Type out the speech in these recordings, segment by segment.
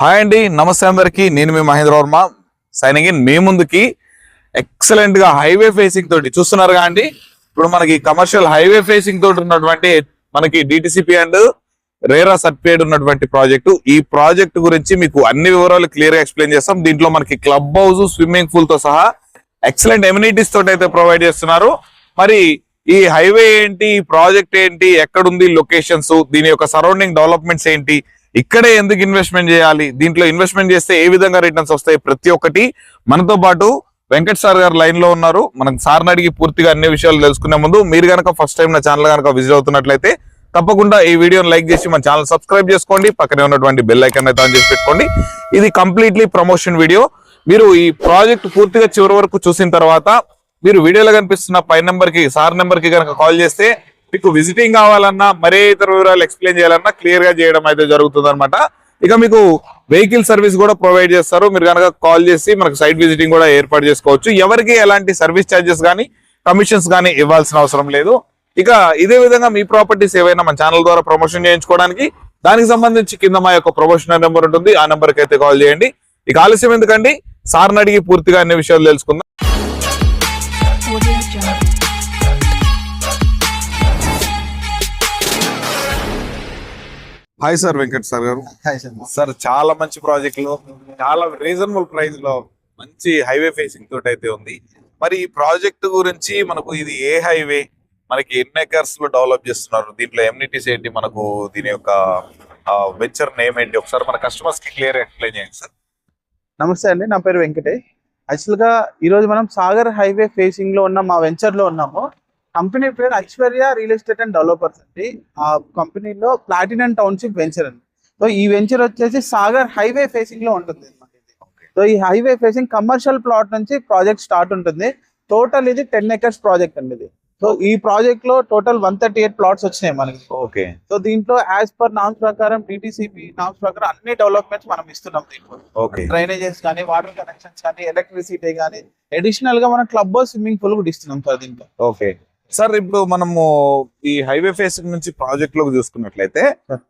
Hi అండి, నమస్తే అందరికి. నేను మీ మహేంద్ర వర్మ సైనింగ్ ఇన్. మీ ముందుకి ఎక్సలెంట్ గా హైవే ఫేసింగ్ తోటి చూస్తున్నారుగా అండి. ఇప్పుడు మనకి కమర్షియల్ హైవే ఫేసింగ్ తోటి ఉన్నటువంటి మనకి డిటిసిపి అండ్ రేరా సర్టిఫికేట్ ఉన్నటువంటి ప్రాజెక్టు. ఈ ప్రాజెక్ట్ గురించి మీకు అన్ని వివరాలు క్లియర్ గా ఎక్స్ప్లెయిన్ చేస్తాం. దీంట్లో మనకి క్లబ్ హౌస్, స్విమ్మింగ్ పూల్ తో సహా ఎక్సలెంట్ ఎమ్యూనిటీస్ తోటి అయితే ప్రొవైడ్ చేస్తున్నారు. మరి ఈ హైవే ఏంటి, ఈ ప్రాజెక్ట్ ఏంటి, ఎక్కడుంది, లొకేషన్స్, దీని యొక్క సరౌండింగ్ డెవలప్మెంట్స్ ఏంటి, ఇక్కడే ఎందుకు ఇన్వెస్ట్మెంట్ చేయాలి, దీంట్లో ఇన్వెస్ట్మెంట్ చేస్తే ఏ విధంగా రిటర్న్స్ వస్తాయి, ప్రతి ఒక్కటి మనతో పాటు వెంకట్ సార్ గారు లైన్ లో ఉన్నారు. మనం సార్ని అడిగి పూర్తిగా అన్ని విషయాలు తెలుసుకునే ముందు మీరు కనుక ఫస్ట్ టైం నా ఛానల్ కనుక విజిట్ అవుతున్నట్లయితే తప్పకుండా ఈ వీడియోని లైక్ చేసి మన ఛానల్ సబ్స్క్రైబ్ చేసుకోండి. పక్కనే ఉన్నటువంటి బెల్ ఐకాన్ అయితే ఆన్ చేసి పెట్టుకోండి. ఇది కంప్లీట్లీ ప్రమోషన్ వీడియో. మీరు ఈ ప్రాజెక్ట్ పూర్తిగా చివరి వరకు చూసిన తర్వాత మీరు వీడియోలో కనిపిస్తున్న పై నెంబర్ కి, సార్ నెంబర్ కి కనుక కాల్ చేస్తే మీకు విజిటింగ్ కావాలన్నా, మరే ఇతర వివరాలు ఎక్స్ప్లెయిన్ చేయాలన్నా క్లియర్ గా చేయడం అయితే జరుగుతుంది అనమాట. ఇక మీకు వెహికల్ సర్వీస్ కూడా ప్రొవైడ్ చేస్తారు. మీరు కనుక కాల్ చేసి మనకు సైట్ విజిటింగ్ కూడా ఏర్పాటు చేసుకోవచ్చు. ఎవరికి ఎలాంటి సర్వీస్ ఛార్జెస్ కానీ, కమిషన్స్ కానీ ఇవ్వాల్సిన అవసరం లేదు. ఇక ఇదే విధంగా మీ ప్రాపర్టీస్ ఏవైనా మన ఛానల్ ద్వారా ప్రమోషన్ చేయించుకోవడానికి దానికి సంబంధించి కింద మా యొక్క ప్రమోషనల్ నెంబర్ ఉంటుంది. ఆ నెంబర్ కి అయితే కాల్ చేయండి. ఇక ఆలస్యం ఎందుకండి, సార్ని అడిగి పూర్తిగా అన్ని విషయాలు తెలుసుకుందాం. హాయ్ సార్, వెంకట్ సార్ గారు. సార్, చాలా మంచి ప్రాజెక్టులు, చాలా రీజనబుల్ ప్రైస్ లో మంచి హైవే ఫేసింగ్ తోటి అయితే ఉంది. మరి ఈ ప్రాజెక్ట్ గురించి మనకు ఇది ఏ హైవే, మనకి ఎన్ని ఎకర్స్ లో డెవలప్ చేస్తున్నారు, దీంట్లో ఎమ్యూనిటీస్ ఏంటి, మనకు దీని యొక్క వెంచర్ నేమ్ ఏంటి, ఒకసారి మన కస్టమర్స్ కి క్లియర్ ఎక్స్ప్లెయిన్ చేయండి సార్. నమస్తే అండి, నా పేరు వెంకటేష్. యాక్చువల్ గా ఈ రోజు మనం సాగర్ హైవే ఫేసింగ్ లో ఉన్న మా వెంచర్ లో ఉన్నాము. కంపెనీ పేరు Aishwarya real estate and developers అండి. ఆ కంపెనీలో ప్లాటినం టౌన్షిప్ వెంచర్ అండి. సో ఈ వెంచర్ వచ్చేసి సాగర్ హైవే ఫేసింగ్ లో ఉంటుంది. సో ఈ హైవే ఫేసింగ్ కమర్షియల్ ప్లాట్ నుంచి ప్రాజెక్ట్ స్టార్ట్ ఉంటుంది. టోటల్ ఇది 10 acres ప్రాజెక్ట్ అండి ఇది. సో ఈ ప్రాజెక్ట్ లో టోటల్ 138 ప్లాట్స్ వచ్చినాయి మనకి. ఓకే. సో దీంట్లో యాజ్ పర్ నామ్స్ ప్రకారం, డిటిసిపి నామ్స్ ప్రకారం అన్ని డెవలప్మెంట్స్ మనం ఇస్తున్నాం దీంట్లో. డ్రైనేజెస్ కానీ, వాటర్ కనెక్షన్స్ కానీ, ఎలక్ట్రిసిటీ కానీ, అడిషనల్ గా మనం క్లబ్, స్విమ్మింగ్ పూల్ కూడా ఇస్తున్నాం సార్ దీంట్లో. ఓకే సార్, ఇప్పుడు మనము ఈ హైవే ఫేసింగ్ నుంచి ప్రాజెక్ట్ లోకి చూసుకున్నట్లయితే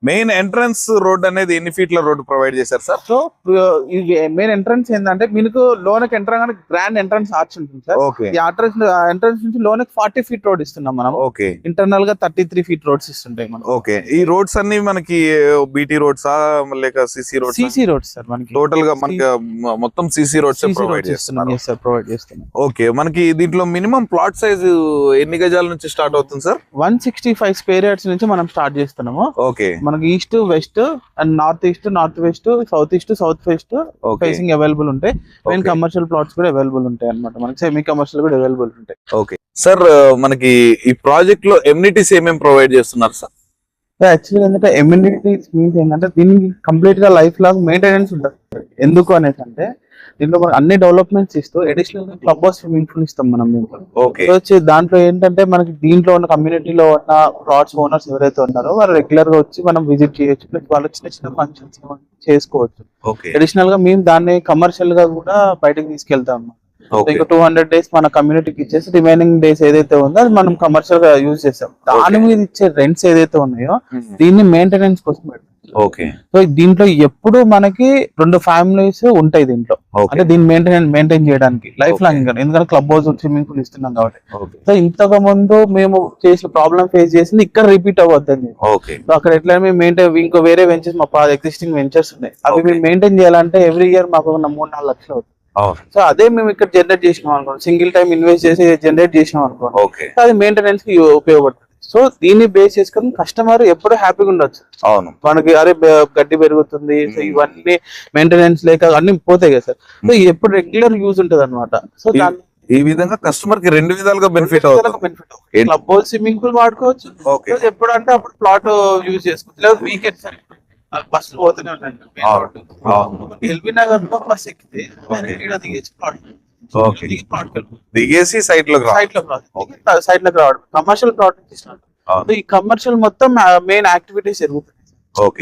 మెయిన్ ఎంట్రన్స్ రోడ్ అనేది ఎన్ని ఫీట్ల రోడ్ ప్రొవైడ్ చేశారు సార్? సో ఈ మెయిన్ ఎంట్రన్స్ ఏంటంటే మీకు లోనకి ఎంటర్ గానే గ్రాండ్ ఎంట్రన్స్ ఆర్చ్ ఉంటుంది సార్. ఈ ఎంట్రన్స్ నుంచి లోనకి 40 feet రోడ్ ఇస్తున్నాం మనం. ఓకే. ఇంటర్నల్ గా 33 feet రోడ్స్ ఇస్తుంటాయి మనం. ఓకే. ఈ రోడ్స్ అన్ని మనకి బీటీ రోడ్స్ లేక CC roads? CC roads sir మనకి. టోటల్ గా మనకి మొత్తం సిసి రోడ్స్ ప్రొవైడ్ చేస్తున్నాం. ప్రొవైడ్ చేస్తున్నాం. ఓకే. మనకి దీంట్లో మినిమం ప్లాట్ సైజ్ ఎన్ని గజాల నుంచి స్టార్ట్ అవుతుంది సార్? 165 square yards నుంచి మనం స్టార్ట్ చేస్తున్నాము. ఓకే. మనకి east, west and north east, north west, south east, south west facing available ఉంటాయి. మెయిన్ కమర్షియల్ ప్లాట్స్ కూడా అవైలబుల్ ఉంటాయి అన్నమాట. మనకి సెమీ కమర్షియల్ కూడా అవైలబుల్ ఉంటాయి. ఓకే సార్, మనకి ఈ ప్రాజెక్ట్ లో ఎమ్యూనిటీస్ ఏమేమి ప్రొవైడ్ చేస్తున్నారు సార్? యాక్చువల్లీ ఏంటంటే ఎమ్యూనిటీస్ మీన్స్ ఏంటంటే దీనికి కంప్లీట్ గా లైఫ్ లాంగ్ మెయింటెనెన్స్ ఉంటుంది. ఎందుకు అనేసి అంటే దీంట్లో మనం అన్ని డెవలప్మెంట్స్ ఇస్తూ అడిషనల్ గా క్లబ్ హౌస్, స్విమ్మింగ్ పూల్ ఇస్తాం మనం దీంట్లో. వచ్చి దాంట్లో ఏంటంటే మనకి దీంట్లో ఉన్న కమ్యూనిటీలో ఉన్న ప్లాట్స్ ఓనర్స్ ఎవరైతే ఉన్నారో వాళ్ళు రెగ్యులర్ గా వచ్చి మనం విజిట్ చేయొచ్చు. ప్లస్ వాళ్ళ చిన్న చిన్న ఫంక్షన్స్ చేసుకోవచ్చు. అడిషనల్ గా మేము దాన్ని కమర్షియల్ గా కూడా బయటకు తీసుకెళ్తాం. ఇంకా 200 days మన కమ్యూనిటీకి ఇచ్చేసి రిమైనింగ్ డేస్ ఏదైతే ఉందో అది మనం కమర్షియల్ గా యూజ్ చేస్తాం. దాని మీద ఇచ్చే రెంట్స్ ఏదైతే ఉన్నాయో దీన్ని మెయింటెనెన్స్ కోసం పెడతాం. ఓకే. సో దీంట్లో ఎప్పుడు మనకి 2 families ఉంటాయి దీంట్లో. అంటే దీన్ని మెయింటైన్ చేయడానికి లైఫ్ లాంగ్, ఎందుకంటే క్లబ్ హౌస్, స్విమ్మింగ్ పూల్ ఇస్తున్నాం కాబట్టి. సో ఇంతకు ముందు మేము చేసిన ప్రాబ్లం ఫేస్ చేసింది ఇక్కడ రిపీట్ అవ్వద్దండి. సో అక్కడ ఎట్లా మేము మెయింటైన్, ఇంకో వేరే వెంచర్స్, మా ఎగ్జిస్టింగ్ వెంచర్స్ ఉన్నాయి, అవి మేము మెయింటైన్ చేయాలంటే ఎవ్రీ ఇయర్ మాకు 3-4 లక్షలు అవుతుంది. సో అదే మేము ఇక్కడ జనరేట్ చేసినాం అనుకోండి, సింగిల్ టైం ఇన్వెస్ట్ చేసి జనరేట్ చేసినాం అనుకోండి, అది మెయింటెనెన్స్ కి ఉపయోగపడుతుంది. సో దీన్ని బేస్ చేసుకుని కస్టమర్ ఎప్పుడు హ్యాపీగా ఉండొచ్చు. అవును. మనకి అరే గడ్డి పెరుగుతుంది, సో ఇవన్నీ మెయింటెనెన్స్ లేక అన్ని పోతాయి కదా సార్. సో ఎప్పుడు రెగ్యులర్ యూజ్ ఉంటది అనమాట. సో ఈ విధంగా కస్టమర్ కి 2 విధాలుగా బెనిఫిట్ అవుతుంది. క్లబ్ హౌస్, స్విమ్మింగ్ పూల్ వాడుకోవచ్చు. ఎప్పుడు అంటే అప్పుడు ప్లాట్ యూజ్ చేసుకోవచ్చు. లేదా వీకెండ్ సార్ బస్సులు పోతూనే ఉంటాయి. ఎల్బీ నగర్ లో బస్ ఎక్కితే దిగేసి సైట్ లోకి రావడం కమర్షియల్ ప్లాట్ నుంచి. ఈ కమర్షియల్ మొత్తం మెయిన్ యాక్టివిటీస్ జరుగుతాయి.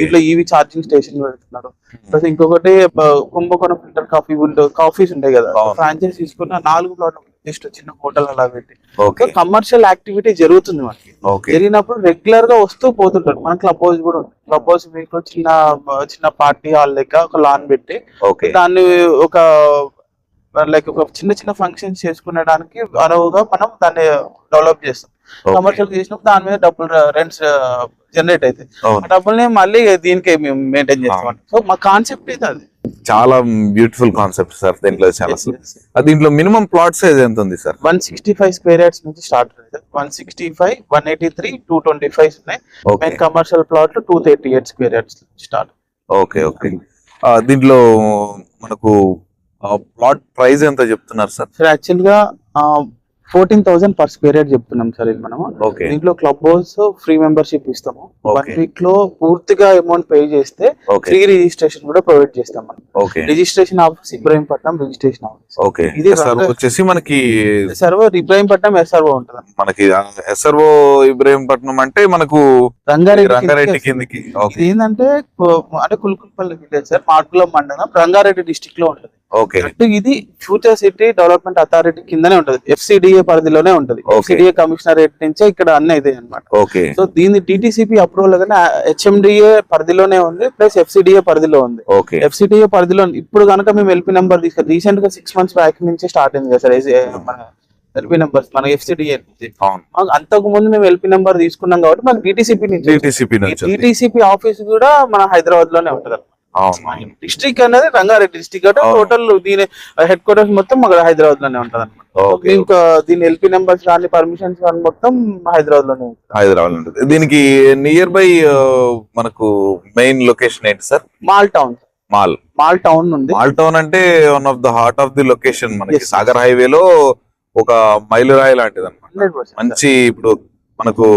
ఇట్లా ఈవీ ఛార్జింగ్ స్టేషన్ పెడుతున్నారు. ప్లస్ ఇంకొకటి కుంభకోణం ఫిల్టర్ కాఫీస్ ఉంటాయి కదా, ఫ్రాంచైజ్ తీసుకున్న 4 ప్లాట్లు జస్ట్ చిన్న హోటల్ అలా పెట్టి ఓకే కమర్షియల్ యాక్టివిటీ జరుగుతుంది మనకి. ఓకే జరిగినప్పుడు రెగ్యులర్ గా వస్తూ పోతుంటారు. మన క్లబ్ హౌస్ కూడా ఉంది. క్లబ్ హౌస్ మీకు చిన్న చిన్న పార్టీ హాల్ లెక్క ఒక లాన్ పెట్టి ఓకే దాన్ని ఒక లైక్ ఒక చిన్న చిన్న ఫంక్షన్స్ చేసుకునేడానికి అనువుగా మనం దాన్ని డెవలప్ చేస్తాం. కమర్షియల్ చేసినప్పుడు దాని మీద డబ్బులు రెంట్స్ జనరేట్ అవుతాయి. ఆ డబ్బుల్ని మళ్ళీ దీనికి మేము మెయింటైన్ చేస్తాం. సో మా కాన్సెప్ట్ అయితే అది చాలా బ్యూటిఫుల్ కాన్సెప్ట్ సార్. దీంట్లో చాలా దీంట్లో మినిమం ప్లాట్ సైజ్ ఎంత ఉంది సార్? 165 స్క్వేర్ యార్డ్స్ నుంచి స్టార్ట్ అవుతుంది. 165, 183, 225 ఉన్నాయి. Main commercial plot 238 square yards start. Okay okay. దీంట్లో మనకు ప్లాట్ ప్రైస్ ఎంత చెప్తున్నారు సార్? సార్ యాక్చువల్ గా 14,000 పర్ స్క్వేర్ యార్డ్ చెప్తున్నాం సార్ ఇది మనము. దీంట్లో క్లబ్ హౌస్ ఫ్రీ మెంబర్షిప్ ఇస్తాము. 1 వీక్ లో పూర్తిగా అమౌంట్ పే చేస్తే ఫ్రీ రిజిస్ట్రేషన్ కూడా ప్రొవైడ్ చేస్తాం మనం. Registration office Ibrahimpatnam registration office. Okay. ఇది వచ్చేసి మనకి సర్వర్ ఇబ్రహీంపట్నం ఎస్ఆర్ఓ ఉంటుంది మనకి. ఎస్ఆర్ఓ ఇబ్రహీంపట్నం అంటే మనకు రంగారెడ్డి కిందకి. ఏంటంటే అంటే కుల్కుల్పల్లి విలేజ్ సార్, మార్కుల మండలం, రంగారెడ్డి డిస్ట్రిక్ట్ లో ఉంటుంది. ఓకే. ఇది ఫ్యూచర్ సిటీ డెవలప్మెంట్ అథారిటీ కిందనే ఉంటది. FCDA పరిధిలోనే ఉంటది. FCDA కమిషనరేట్ నుంచే ఇక్కడ అన్ని ఇదే అన్నమాట. ఓకే. సో దీని DTCP అప్రూవల్ గానే HMDA పరిధిలోనే ఉంది, ప్లస్ FCDA పరిధిలో ఉంది. ఓకే. FCDA పరిధిలో ఇప్పుడు కనుక మేము LP నెంబర్ తీసుకొని రీసెంట్ గా 6 months బ్యాక్ నుంచి స్టార్ట్ అయింది కదా సార్ మన LP నెంబర్స్ మన FCDA నుంచి. అంతకు ముందు మేము LP నెంబర్ తీసుకున్నాం కాబట్టి మాకు DTCP ఆఫీస్ కూడా మన హైదరాబాద్ లోనే ఉంటది. డిస్ట్రిక్ట్ అనేది రంగారెడ్డి డిస్ట్రిక్ట్ అంటే టోటల్ దీని హెడ్ క్వార్టర్స్ మొత్తం హైదరాబాద్ లోనే ఉంటది అనమాట. ఇంకా దీని LP నెంబర్స్ కానీ పర్మిషన్స్ కానీ మొత్తం హైదరాబాద్ లోనే ఉంటుంది. దీనికి నియర్ బై మనకు మెయిన్ లొకేషన్ ఏంటి sir? Mall town. Mall town ఉంది. మాల్ టౌన్ అంటే one of the heart of the location మనకి. సాగర్ హైవేలో ఒక మైలురాయి లాంటిది అనమాట. మంచి ఇప్పుడు మనకు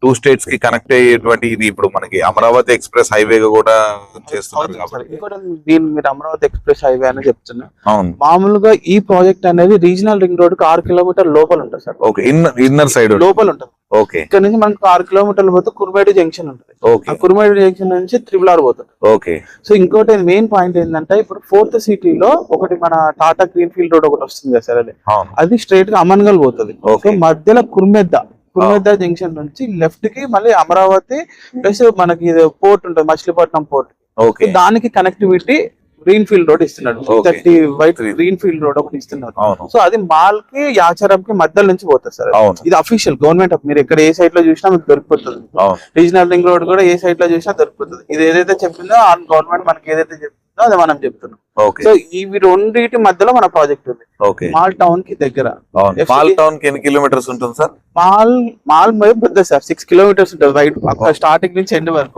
2 states కి కనెక్ట్ అయ్యేటువంటి ఇది ఇప్పుడు మనకి అమరావతి ఎక్స్ప్రెస్ హైవే కూడా చేస్తున్నారు కాబట్టి. దీని మీరు అమరావతి ఎక్స్ప్రెస్ హైవే అని చెప్తున్నా. మామూలుగా ఈ ప్రాజెక్ట్ అనేది రీజనల్ రింగ్ రోడ్ కి 6 కిలోమీటర్ లోపల ఉంటుంది సార్. ఓకే. ఇన్నర్ సైడ్ లోపల ఉంటుంది. ఓకే. ఇక్కడ నుంచి మనకు 6 కిలోమీటర్లు పోతే కుర్మేడు జంక్షన్ ఉంటుంది. ఆ కుర్మేడు జంక్షన్ నుంచి RRR పోతుంది. ఓకే. సో ఇంకోటి మెయిన్ పాయింట్ ఏంటంటే ఇప్పుడు 4th సిటీలో ఒకటి మన టాటా గ్రీన్ ఫీల్డ్ రోడ్ ఒకటి వస్తుంది కదా సార్, అది స్ట్రైట్ గా అమన్గల్ పోతుంది. సో మధ్యలో కుర్మెద్ద జంక్షన్ నుంచి లెఫ్ట్ కి మళ్ళీ అమరావతి ప్లస్ మనకి పోర్ట్ ఉంటుంది, మచిలీపట్నం పోర్ట్. దానికి కనెక్టివిటీ గ్రీన్ ఫీల్డ్ రోడ్ ఇస్తున్నాడు. 30 వైట్ గ్రీన్ ఫీల్డ్ రోడ్ ఒకటి ఇస్తున్నారు. సో అది మాల్ కి యాచారం కి మధ్యలో నుంచి పోతుంది సార్. ఇది అఫీషియల్ గవర్నమెంట్. మీరు ఎక్కడ ఏ సైట్ లో చూసినా మీకు దొరికిపోతుంది. రీజనల్ రింగ్ రోడ్ కూడా ఏ సైట్ లో చూసినా దొరికిపోతుంది. ఇది ఏదైతే చెప్పిందో ఆ గవర్నమెంట్ మనకి ఏదైతే చెప్తుందో అది మనం చెప్తున్నాం. సో ఇవి రెండింటి మధ్యలో మన ప్రాజెక్ట్ ఉంది. మాల్ టౌన్ కి దగ్గర. మాల్ టౌన్ కి ఎన్ని కిలోమీటర్స్ ఉంటుంది సార్? మాల్ పెద్ద సార్ 6 కిలోమీటర్స్ ఉంటుంది వైట్, స్టార్టింగ్ నుంచి ఎండ్ వరకు.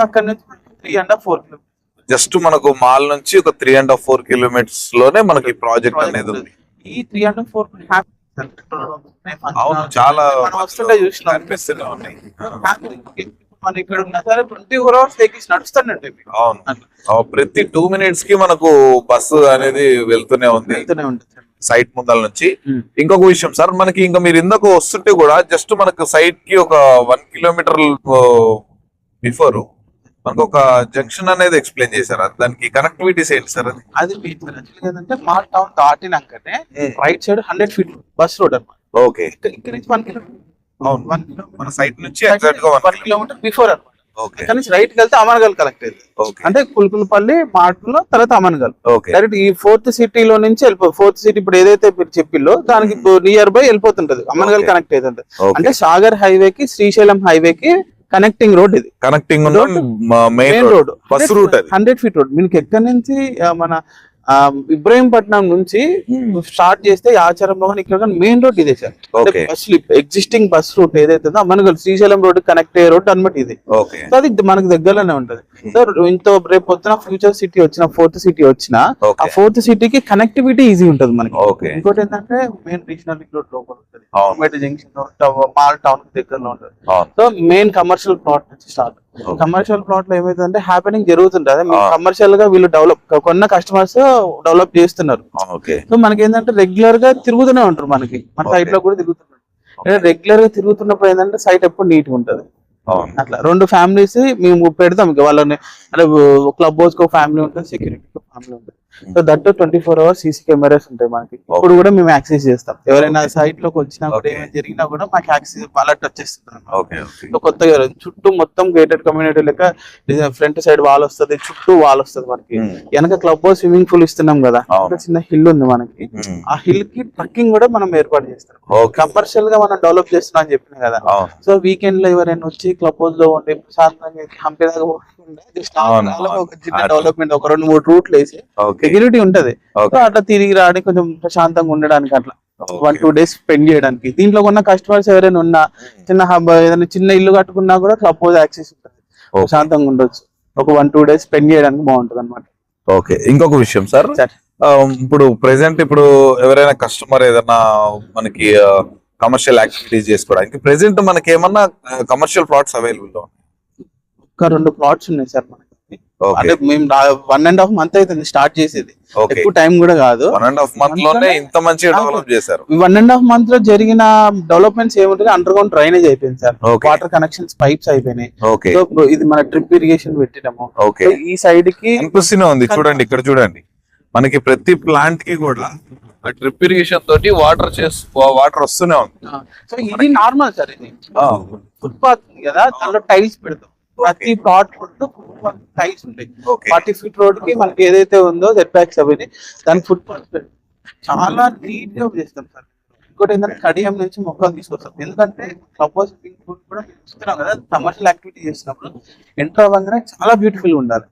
అక్కడ నుంచి 3.5-4 కిలోమీటర్స్. జస్ట్ మనకు మాల్ నుంచి ఒక 3.5-4 కిలోమీటర్స్ లోనే మనకి ప్రాజెక్ట్ అనేది ఉంది. ఈ 3.5-4 చాలా చూసిన మన ఇక్కడ ఉన్న సరే 24 hours వెహికల్స్ నడుస్తానండి. అవును. ప్రతి 2 minutes కి మనకు బస్సు అనేది వెళ్తూనే ఉంది సైట్ ముందల నుంచి. ఇంకొక విషయం సార్, మనకి ఇంకా మీరు ఇందాక వస్తుంటే కూడా జస్ట్ మనకు సైట్ కి ఒక 1 kilometer బిఫోర్ మనకు ఒక జంక్షన్ అనేది ఎక్స్ప్లెయిన్ చేశారు. దానికి కనెక్టివిటీస్ ఏంటి సార్? అది ఏంటంటే మాల్ టౌన్ దాటినాకనే right side 100 feet bus road అన్నమాట. ఓకే. ఇక్కడ నుంచి 1 kilometer. అవును. మన సైట్ నుంచి ఎగ్జాక్ట్ గా 1 kilometer బిఫోర్ అన్నమాట. ఓకే. కానీ రైట్ వెళ్తే అమన్గల్ కనెక్ట్ అయింది. అంటే కుల్కుల్పల్లి మార్టులో తర్వాత అమన్గల్. డైరెక్ట్ ఈ 4th సిటీలో నుంచి వెళ్ళిపోతుంది. 4th సిటీ ఇప్పుడు ఏదైతే మీరు చెప్పిల్లో దానికి నియర్ బై వెళ్ళిపోతుంటది. అమన్గల్ కనెక్ట్ అవుతుంది. అంటే సాగర్ హైవే కి శ్రీశైలం హైవే కి కనెక్టింగ్ రోడ్. ఇది connecting main road bus route. 100 feet road. మీకు ఎక్కడి నుంచి మన ఇబ్రహీంపట్నం నుంచి స్టార్ట్ చేస్తే ఆచారంలో ఇక్కడ మెయిన్ రోడ్ ఇదే sir. Bus existing bus route ఏదైతే మనకు శ్రీశైలం రోడ్ కనెక్ట్ అయ్యే రోడ్ అనమాట ఇది. సో అది మనకు దగ్గరలోనే ఉంటది. సో ఇంత రేపు పొద్దున ఫ్యూచర్ సిటీ వచ్చిన 4th సిటీ వచ్చిన ఆ 4th సిటీకి కనెక్టివిటీ ఈజీ ఉంటది మనకి. ఇంకోటి ఏంటంటే మెయిన్ రీజనల్ రోడ్ లోపల ఉంటుంది, జంక్షన్ మాల్ టౌన్ దగ్గరలో ఉంటుంది. సో మెయిన్ కమర్షియల్ ప్లాట్ నుంచి స్టార్ట్. కమర్షియల్ ప్లాట్ లో ఏమైతుందంటే హ్యాపెనింగ్ జరుగుతుంటది. కమర్షియల్ గా వీళ్ళు కొన్న కస్టమర్స్ డెవలప్ చేస్తున్నారు. సో మనకి ఏంటంటే రెగ్యులర్ గా తిరుగుతూనే ఉంటారు. మన సైట్ లో కూడా తిరుగుతున్నారు. రెగ్యులర్ గా తిరుగుతున్నప్పుడు ఏంటంటే సైట్ ఎప్పుడు నీట్ గా ఉంటది. అవును. అట్లా 2 ఫ్యామిలీస్ మేము పెడతాం. ఇక వాళ్ళని అంటే క్లబ్ హౌస్ కి ఫ్యామిలీ ఉంటుంది, సెక్యూరిటీ ఫ్యామిలీ ఉంటుంది. So that 24 hours CC cameras ఉంటాయి మనకి. ఇప్పుడు కూడా మేము యాక్సెస్ చేస్తాం. ఎవరైనా సైట్ లోకి వచ్చినా కూడా ఏమైనా జరిగినా కూడా మాకు యాక్సెస్ అలర్ట్ వచ్చేస్తుంది. సో కొత్తగా చుట్టూ మొత్తం గేటెడ్ కమ్యూనిటీ లెక్క ఫ్రంట్ సైడ్ వాల్ వస్తుంది, చుట్టూ వాల్ వస్తుంది మనకి. వెనక క్లబ్ హౌస్ స్విమ్మింగ్ పూల్ ఇస్తున్నాం కదా, చిన్న హిల్ ఉంది మనకి. ఆ హిల్ కి ట్రక్కింగ్ కూడా మనం ఏర్పాటు చేస్తాం. కమర్షియల్ గా మనం డెవలప్ చేస్తున్నాం అని చెప్పిన కదా. సో వీకెండ్ లో ఎవరైనా వచ్చి క్లబ్ హౌస్ లో ఉండి ప్రశాంతంగా హంపి దాకా డెవలప్మెంట్ ఒక 2-3 రూట్లు వేసి సెక్యూరిటీ ఉంటది. సో అట్లా తిరిగి రావడానికి కొంచెం ప్రశాంతంగా ఉండడానికి అట్లా 1-2 days స్పెండ్ చేయడానికి. దీంట్లో ఉన్న కస్టమర్స్ ఎవరైనా ఉన్నా చిన్న హబ్ ఏదైనా చిన్న ఇల్లు కట్టుకున్నా కూడా క్లబ్ హౌస్ యాక్సెస్ ఉంటుంది, ప్రశాంతంగా ఉండొచ్చు. ఒక 1-2 days స్పెండ్ చేయడానికి బాగుంటది అనమాట. ఓకే, ఇంకొక విషయం సార్, ఇప్పుడు ప్రెసెంట్ ఇప్పుడు ఎవరైనా కస్టమర్ ఏదైనా మనకి కమర్షియల్ యాక్టివిటీస్ చేసుకోవడానికి ప్రెసెంట్ మనకి ఏమన్నా కమర్షియల్ ప్లాట్స్ అవైలబుల్ గా ఒక 2 plots ఉన్నాయి సార్ మనకి. అంటే మేము 1.5 month అవుతుంది స్టార్ట్ చేసేది, ఎక్కువ టైం కూడా కాదు. 1.5 month లోనే ఇంత మంచిగా డెవలప్ చేశారు. 1.5 month లో జరిగిన డెవలప్మెంట్స్ ఏముంటుంది, అండర్ గ్రౌండ్ డ్రైనేజ్ అయిపోయింది సార్, వాటర్ కనెక్షన్స్ పైప్స్ అయిపోయినాయి. సో ఇది మన డ్రిప్ ఇరిగేషన్ పెట్టినాము. ఈ సైడ్ కి అనిపిస్తూనే ఉంది చూడండి, ఇక్కడ చూడండి మనకి ప్రతి ప్లాంట్ కి కూడా డ్రిప్ ఇరిగేషన్ తోటి వాటర్ వస్తూనే ఉంది. సో ఇది నార్మల్ సార్, ఇది ఫుట్పాత్ కదా, దాంట్లో టైల్స్ పెడతాం. ప్రతి ప్లాట్ టైల్స్ ఉంటాయి. 40 feet రోడ్ కి మనకి ఏదైతే ఉందో సెట్ బ్యాక్స్ అవి దానికి ఫుట్పాత్ పెడతాం. చాలా నీట్ గా చేస్తాం సార్. ఇంకోటి ఏంటంటే కడియం నుంచి మొక్కలు తీసుకొస్తాం. ఎందుకంటే క్లబ్ హౌస్ కూడా చూస్తున్నాం కదా, కమర్షియల్ యాక్టివిటీ చేసినప్పుడు ఎంటర్ అవ్వగానే చాలా బ్యూటిఫుల్ గా ఉండాలి.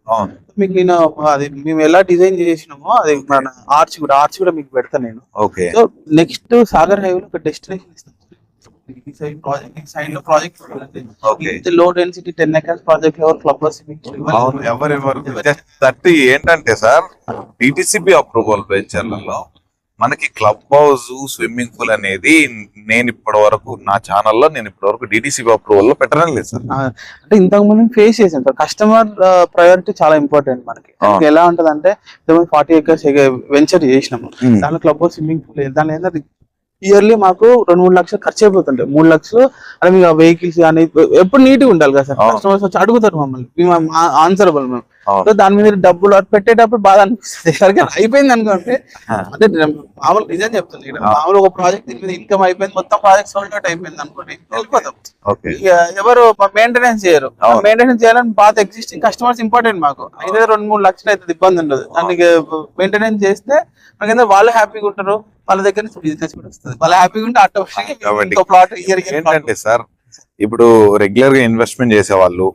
మీకు నేను అది మేము ఎలా డిజైన్ చేసినామో అది మన ఆర్చ్ కూడా మీకు పెడతాను నేను. సో నెక్స్ట్ సాగర్ హైవే లో ఒక డెస్టినేషన్ ఇస్తాం. Low density 10 acres project club house ఏంటంటే సార్, డిటిసిపి అప్రూవల్ వెంచర్లలో మనకి క్లబ్ హౌస్ స్విమ్మింగ్ పూల్ అనేది నేను ఇప్పటి వరకు నా ఛానల్లో డిటిసిపి అప్రూవల్ లో పెట్టడం లేదు సార్. అంటే ఇంతకు ముందు ఫేస్ చేసాం సార్. కస్టమర్ ప్రయారిటీ చాలా ఇంపార్టెంట్ మనకి. ఎలా ఉంటది అంటే 40 acres వెంచర్ చేసినాము, దాంట్లో క్లబ్ హౌస్ స్విమ్మింగ్ పూల్ దాని ఏంటంటే ఇయర్లీ మాకు 2-3 లక్షలు ఖర్చు అయిపోతుంటాయి. 3 లక్షలు అంటే మీకు వెహికల్స్ కానీ ఎప్పుడు నీట్ గా ఉండాలి కదా సార్. కస్టమర్స్ వచ్చి అడుగుతారు మమ్మల్ని, మేము ఆన్సరబుల్ మేము. సో దాని మీద డబ్బులు పెట్టేటప్పుడు బాధ అనిపిస్తుంది. సరిగ్గా అయిపోయింది అనుకోండి, అంటే మామూలు నిజం చెప్తుంది, మామూలు ఒక ప్రాజెక్ట్ దీని మీద ఇన్కమ్ అయిపోయింది, మొత్తం ప్రాజెక్ట్ సోల్డ్ అవుట్ అయిపోయింది అనుకోండి, వెళ్ళిపోతాం. ఎవరు మెయింటెనెన్స్ చేయరు. మెయింటెనెన్స్ చేయాలని బాధ ఎగ్జిస్టింగ్ కస్టమర్స్ ఇంపార్టెంట్ మాకు. అయితే 2-3 లక్షలు అయితే ఇబ్బంది ఉండదు. దానికి మెయింటెనెన్స్ చేస్తే మనకి వాళ్ళు హ్యాపీగా ఉంటారు, వాళ్ళ దగ్గర నుంచి బిజినెస్ కూడా వస్తుంది, వాళ్ళు హ్యాపీగా ఉంటే ఆటోమేటిక్ ప్లాట్ ఏంటంటే సార్, ఇప్పుడు రెగ్యులర్ గా ఇన్వెస్ట్మెంట్ చేసే వాళ్ళు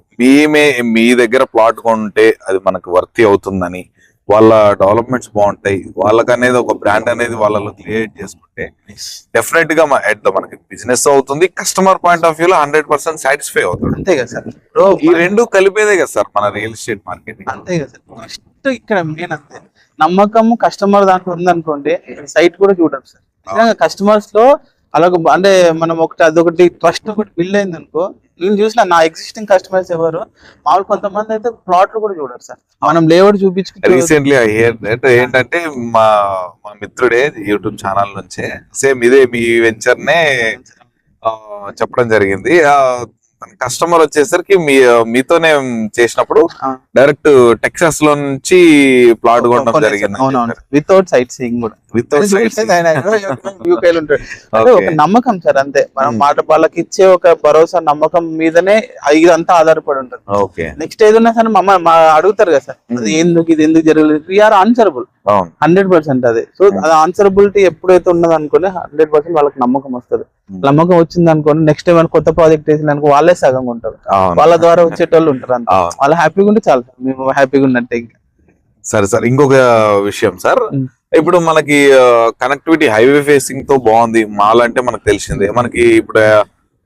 మీ దగ్గర ప్లాట్ కొంటే అది మనకు వర్తి అవుతుందని, వాళ్ళ డెవలప్మెంట్స్ బాగుంటాయి, వాళ్ళకనేది ఒక బ్రాండ్ అనేది వాళ్ళలో క్రియేట్ చేసుకుంటే డెఫినెట్ గా మనకి బిజినెస్ అవుతుంది, కస్టమర్ పాయింట్ ఆఫ్ వ్యూ లో 100% సాటిస్ఫై అవుతుంది. అంతే కదా సార్, ఈ రెండు కలిపేదే కదా సార్ మన రియల్ ఎస్టేట్ మార్కెట్. అంతే కదా సార్. ఫస్ట్ ఇక్కడ మెయిన్ అంతే నమ్మకం కస్టమర్ దాంట్లో ఉందనుకోండి, సైట్ కూడా చూడండి సార్. కస్టమర్స్ లో అలాగ అంటే మనం అదొకటి ట్రస్ట్ ఒకటి బిల్డ్ అయింది అనుకో. నేను చూసిన నా ఎగ్జిస్టింగ్ కస్టమర్స్ ఎవరు మామూలు కొంతమంది అయితే ప్లాట్లు కూడా చూడరు సార్, మనం లేఅవుట్ చూపించుకుంటే. రీసెంట్లీ ఏంటంటే మా మిత్రుడే యూట్యూబ్ ఛానల్ నుంచే సేమ్ ఇదే మీ వెంచర్ నే చెప్పడం జరిగింది. కస్టమర్ వచ్చేసరికి మీతోనే చేసినప్పుడు డైరెక్ట్ టెక్సాస్ లో నుంచి ప్లాట్ కొనడం జరిగింది, వితౌట్ సైట్ సీయింగ్ కూడా. ఒక నమ్మకం సార్, అంతే. మనం మాట వాళ్ళకి ఇచ్చే ఒక భరోసా నమ్మకం మీదనే ఇదంతా ఆధారపడి ఉంటుంది. నెక్స్ట్ ఏదన్నా సరే అడుగుతారు కదా సార్, అది ఇది ఎందుకు జరగలేదు, వీఆర్ ఆన్సరబుల్ 100% అది. సో అది ఆన్సరబిలిటీ ఎప్పుడైతే ఉన్నది అనుకోండి 100% వాళ్ళకి నమ్మకం వస్తుంది. నమ్మకం వచ్చింది అనుకోండి, నెక్స్ట్ టైం కొత్త ప్రాజెక్ట్ వేసింది అనుకో వాళ్ళే సగంగా ఉంటారు, వాళ్ళ ద్వారా వచ్చేటోళ్ళు ఉంటారు. అంత వాళ్ళు హ్యాపీగా ఉంటే చాలు, మేము హ్యాపీగా ఉన్నట్టే. ఇంకా సరే సార్, ఇంకొక విషయం సార్, ఇప్పుడు మనకి కనెక్టివిటీ హైవే ఫేసింగ్ తో బాగుంది. మాల్ అంటే మనకు తెలిసిందే. మనకి ఇప్పుడు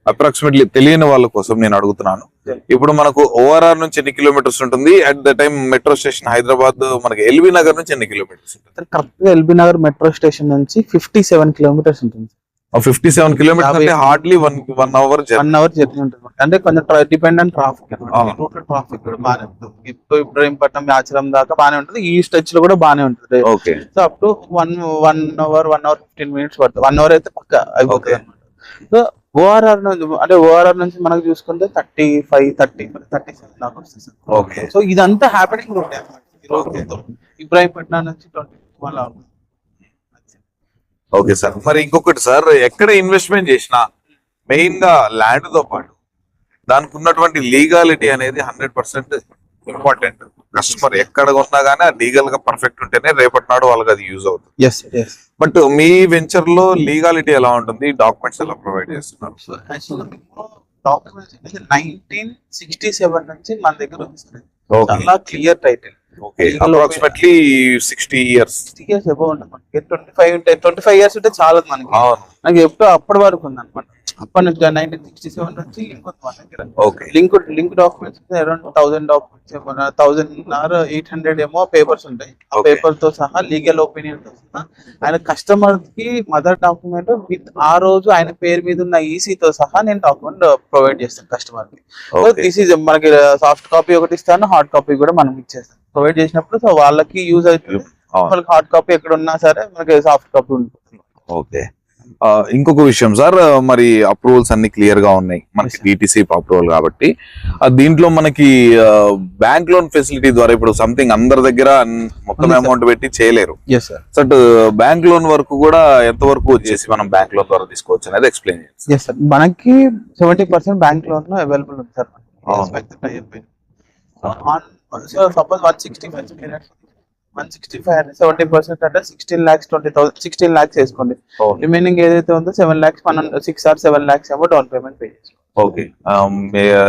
అప్రాక్సిమేట్లీ తెలియని వాళ్ళ కోసం నేను అడుగుతున్నాను, ఇప్పుడు మనకు ఓఆర్ఆర్ నుంచి ఎన్ని కిలోమీటర్స్ ఉంటుంది? At the time metro station Hyderabad మనకి ఎల్బీ నగర్ నుంచి ఎన్ని కిలోమీటర్స్ ఉంటుంది? కరెక్ట్ గా ఎల్బీ నగర్ మెట్రో స్టేషన్ నుంచి 57 kilometers ఉంటుంది. 57 kilometers అంటే హార్డ్లీ 1 hour జర్నీ ఉంటుంది. అంటే కొంచెం డిపెండెంట్ ట్రాఫిక్, ట్రాఫిక్ కూడా బాగానే ఉంటుంది. ఇబ్రహీంపట్నం ఆచరం దాకా బాగానే ఉంటుంది, ఈ స్ట్రెచ్ లో కూడా బాగానే ఉంటుంది. So up to 1 hour 15 minutes పడుతుంది. 1 hour అయితే పక్క అయిపోతుంది అనమాట. సో ఓఆర్ఆర్ అంటే ఓఆర్ఆర్ నుంచి మనకు చూసుకుంటే 37 దాకా వస్తుంది సార్. ఓకే. సో ఇదంతా హ్యాపెనింగ్ ఉంటాయి అన్నమాట. ఈ రోజు ఇబ్రాహీంపట్నం నుంచి 20 అలా ఓకే సార్. మరి ఇంకొకటి సార్, ఎక్కడ ఇన్వెస్ట్మెంట్ చేసినా మెయిన్ గా ల్యాండ్ తో పాటు దానికి ఉన్నటువంటి లీగాలిటీ అనేది 100% ఇంపార్టెంట్. కస్టమర్ ఎక్కడ ఉన్నా గానీ ఆ లీగల్ గా పర్ఫెక్ట్ ఉంటేనే రేపటి నాడు వాళ్ళకి అది యూజ్ అవుతుంది. Yes yes. బట్ మీ వెంచర్ లో లీగాలిటీ ఎలా ఉంటుంది, డాక్యుమెంట్స్ ఎలా ప్రొవైడ్ చేస్తున్నారు? సో యాక్చువల్గా డాక్యుమెంట్స్ 1967 నుంచి మన దగ్గర ఉంది సార్. చాలా clear title. Okay. Approximately 60 years. 60 years above ఉంటుంది మనకి. 25 years ఉంటే చాలా మనకి. నాకు ఎప్పుడు అప్పటి వరకు ఉంది అనమాట. అప్పటి నుంచి 1967 నుంచి లింక్ ఉంది మన దగ్గర. Okay. Link documents around 1000 documents 1000 or 800 ఏమో పేపర్స్ ఉంటాయి. ఆ పేపర్ తో సహా లీగల్ ఒపీనియన్ తో సహా ఆయన కస్టమర్ కి మదర్ డాక్యుమెంట్ విత్ ఆ రోజు ఆయన పేరు మీద ఉన్న ఈసీ తో సహా నేను డాక్యుమెంట్ ప్రొవైడ్ చేస్తాను కస్టమర్ కి. సో దిస్ ఈజ్ మనకి సాఫ్ట్ కాపీ ఒకటి ఇస్తాను, హార్డ్ కాపీ కూడా మనం ఇచ్చేస్తాం. ప్రొవైడ్ చేసినప్పుడు సో వాళ్ళకి యూజ్ అవుతుంది. వాళ్ళకి హార్డ్ కాపీ ఎక్కడ ఉన్నా సరే మనకి సాఫ్ట్ కాపీ ఉంటుంది. ఓకే. ఇంకొక విషయం సార్, మరి అప్రూవల్స్ అన్ని క్లియర్ గా ఉన్నాయి మనకి, డిటిసి అప్రూవల్ కాబట్టి దీంట్లో మనకి బ్యాంక్ లోన్ ఫెసిలిటీ ద్వారా ఇప్పుడు సంథింగ్ అందరి దగ్గర మొత్తం అమౌంట్ పెట్టి చేయలేరు. బట్ బ్యాంక్ లోన్ వరకు కూడా ఎంత వరకు వచ్చేసి మనం బ్యాంక్ లోన్ ద్వారా తీసుకోవచ్చు అనేది ఎక్స్ప్లెయిన్ చేయండి. ఎస్ సార్, మనకి 70% బ్యాంక్ లోన్ అవైలబుల్ ఉంది సార్. సపోజ్ 165 70% అంటే 16 lakhs వేసుకోండి. రిమైనింగ్ ఏదైతే ఉందో 7 lakhs 6 or 7 lakhs ఏమో డౌన్ పేమెంట్ పే చేసుకోండి. ఓకే.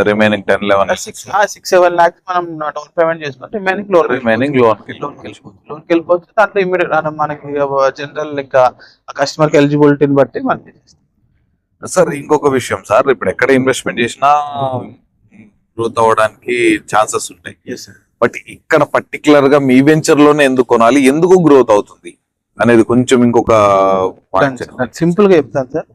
రిమైనింగ్ 6-7 lakhs మనం డౌన్ పేమెంట్ చేసుకుంటే రిమైనింగ్ లోన్ వెళ్ళిపోవచ్చు. దాంట్లో ఇమీడియట్ మనకి జనరల్ ఇంకా కస్టమర్ కి ఎలిజిబిలిటీని బట్టి మనకి సార్. ఇంకొక విషయం సార్, ఇప్పుడు ఎక్కడ ఇన్వెస్ట్మెంట్ చేసినా గ్రోత్ అవ్వడానికి ఛాన్సెస్ ఉంటాయి. బట్ ఇక్కడ పర్టికులర్ గా మీ వెంచర్ లోనే ఎందుకు కొనాలి, ఎందుకు గ్రోత్ అవుతుంది అనేది కొంచెం ఇంకొక సింపుల్ గా చెప్తాను సార్.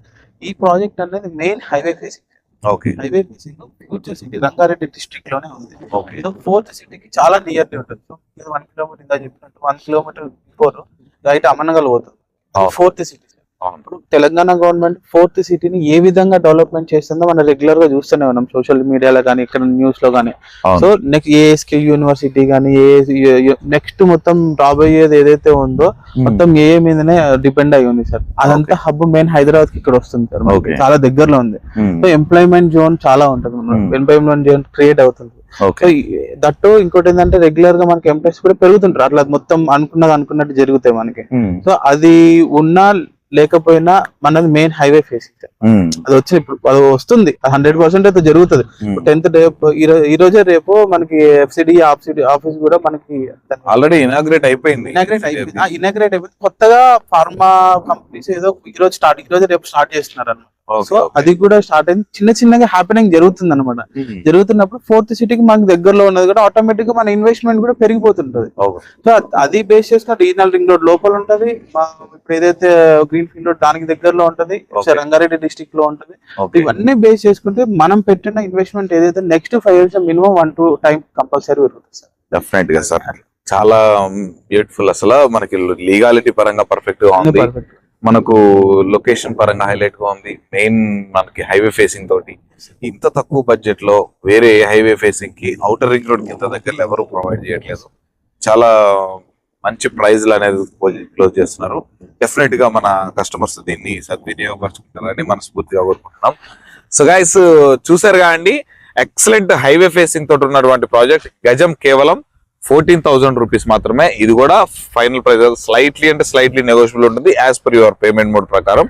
ఈ ప్రాజెక్ట్ అనేది main highway facing. Okay. Highway facing future city Rangareddy district లోనే ఉంది. ఓకే. సో 4th సిటీకి చాలా నియర్లీ ఉంటుంది. సో 1 kilometer ఇందా చెప్పినట్టు 1 kilometer బిఫోర్ రైట్ అమ్మనగల్ పోతుంది. 4th city. ఇప్పుడు తెలంగాణ గవర్నమెంట్ 4th సిటీని ఏ విధంగా డెవలప్మెంట్ చేస్తుందో మనం రెగ్యులర్ గా చూస్తూనే ఉన్నాం సోషల్ మీడియాలో కానీ ఇక్కడ న్యూస్ లో కానీ. సో నెక్స్ట్ ఏఎస్కే యూనివర్సిటీ కానీ నెక్స్ట్ మొత్తం రాబోయేది ఏదైతే ఉందో మొత్తం ఏ మీదనే డిపెండ్ అయి ఉంది సార్. అదంతా హబ్ మెయిన్ హైదరాబాద్ కి ఇక్కడ వస్తుంది సార్, చాలా దగ్గరలో ఉంది. సో ఎంప్లాయ్మెంట్ జోన్ చాలా ఉంటుంది, ఎంప్లాయ్మెంట్ జోన్ క్రియేట్ అవుతుంది. సో దట్టు ఇంకోటి ఏంటంటే రెగ్యులర్ గా మనకి ఎంప్లాయీస్ కూడా పెరుగుతుంటారు. అట్లా మొత్తం అనుకున్నట్టు జరుగుతాయి మనకి. సో అది ఉన్నా లేకపోయినా మనది మెయిన్ హైవే ఫేసింగ్. అది వచ్చి ఇప్పుడు అది వస్తుంది 100% అయితే జరుగుతుంది. 10th ఈ రోజే రేపు మనకి ఎఫ్సిడి ఆఫీస్ కూడా మనకి ఆల్రెడీ ఇనాగ్రేట్ అయిపోయింది. కొత్తగా ఫార్మా కంపెనీస్ ఏదో ఈ రోజు రేపు స్టార్ట్ చేస్తున్నారు అన్నమాట. సో అది కూడా స్టార్ట్ అయింది, చిన్నగా హ్యాపెనింగ్ జరుగుతుంది అనమాట. జరుగుతున్నప్పుడు 4th సిటీకి మనకి దగ్గరలో ఉన్నది కూడా ఆటోమేటిక్ గా మన ఇన్వెస్ట్మెంట్ కూడా పెరిగిపోతుంటది. సో అది బేస్ చేసుకుని రీజనల్ రింగ్ రోడ్ లోపల ఉంటది. ఇప్పుడు ఏదైతే గ్రీన్ ఫీల్డ్ రోడ్ దానికి దగ్గరలో ఉంటది, రంగారెడ్డి డిస్ట్రిక్ట్ లో ఉంటది. ఇవన్నీ బేస్ చేసుకుంటే మనం పెట్టిన ఇన్వెస్ట్మెంట్ ఏదైతే next 5 years minimum 1-2 times compulsory పెరుగుతుంది సార్. డెఫినెట్ గా సార్, చాలా బ్యూటిఫుల్. అసలు మనకి లీగాలిటీ పరంగా పర్ఫెక్ట్ గా ఉంది, మనకు లొకేషన్ పరంగా హైలైట్ గా ఉంది. మెయిన్ మనకి హైవే ఫేసింగ్ తోటి ఇంత తక్కువ బడ్జెట్ లో వేరే హైవే ఫేసింగ్ కి ఔటర్ రింగ్ రోడ్ కి ఇంత దగ్గర ఎవరు ప్రొవైడ్ చేయట్లేదు. చాలా మంచి ప్రైజ్లు అనేది క్లోజ్ చేస్తున్నారు. డెఫినెట్ గా మన కస్టమర్స్ దీన్ని సద్వినియోగపరుచుకుంటారని మనస్ఫూర్తిగా కోరుకుంటున్నాం. సో గైస్, చూసారుగా అండి, ఎక్సలెంట్ హైవే ఫేసింగ్ తోటి ఉన్నటువంటి ప్రాజెక్ట్. గజం కేవలం 14,000 రూపీస్ మాత్రమే. ఇది కూడా ఫైనల్ ప్రైస్ స్లైట్లీ నెగోషియబుల్ ఉంటుంది as per your payment mode ప్రకారం.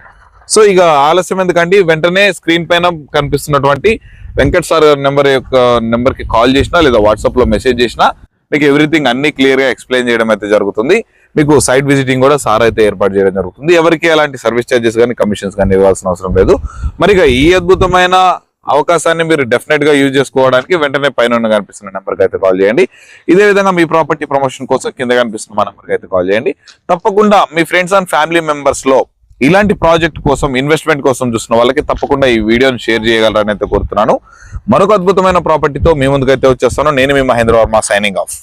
సో ఇక ఆలస్యం ఎందుకండి, వెంటనే స్క్రీన్ పైన కనిపిస్తున్నటువంటి వెంకట్ సార్ నెంబర్ కి కాల్ చేసినా లేదా వాట్సాప్ లో మెసేజ్ చేసినా మీకు ఎవ్రీథింగ్ అన్ని క్లియర్ గా ఎక్స్ప్లెయిన్ చేయడం అయితే జరుగుతుంది. మీకు సైట్ విజిటింగ్ కూడా సార్ అయితే ఏర్పాటు చేయడం జరుగుతుంది. ఎవరికి ఎలాంటి సర్వీస్ ఛార్జెస్ కానీ కమిషన్స్ కానీ ఇవ్వాల్సిన అవసరం లేదు. మరి ఈ అద్భుతమైన అవకాశాన్ని మీరు డెఫినెట్ గా యూజ్ చేసుకోవడానికి వెంటనే పైన కనిపిస్తున్న నెంబర్కి అయితే కాల్ చేయండి. ఇదే విధంగా మీ ప్రాపర్టీ ప్రమోషన్ కోసం కింద కనిపిస్తున్న మా నెంబర్కి అయితే కాల్ చేయండి. తప్పకుండా మీ ఫ్రెండ్స్ అండ్ ఫ్యామిలీ మెంబర్స్ లో ఇలాంటి ప్రాజెక్ట్ కోసం ఇన్వెస్ట్మెంట్ కోసం చూస్తున్న వాళ్ళకి తప్పకుండా ఈ వీడియోని షేర్ చేయగలరని అయితే కోరుతున్నాను. మరొక అద్భుతమైన ప్రాపర్టీతో మీ ముందుకైతే వచ్చేస్తాను. నేను మీ మహేంద్ర వర్మ, సైనింగ్ ఆఫ్.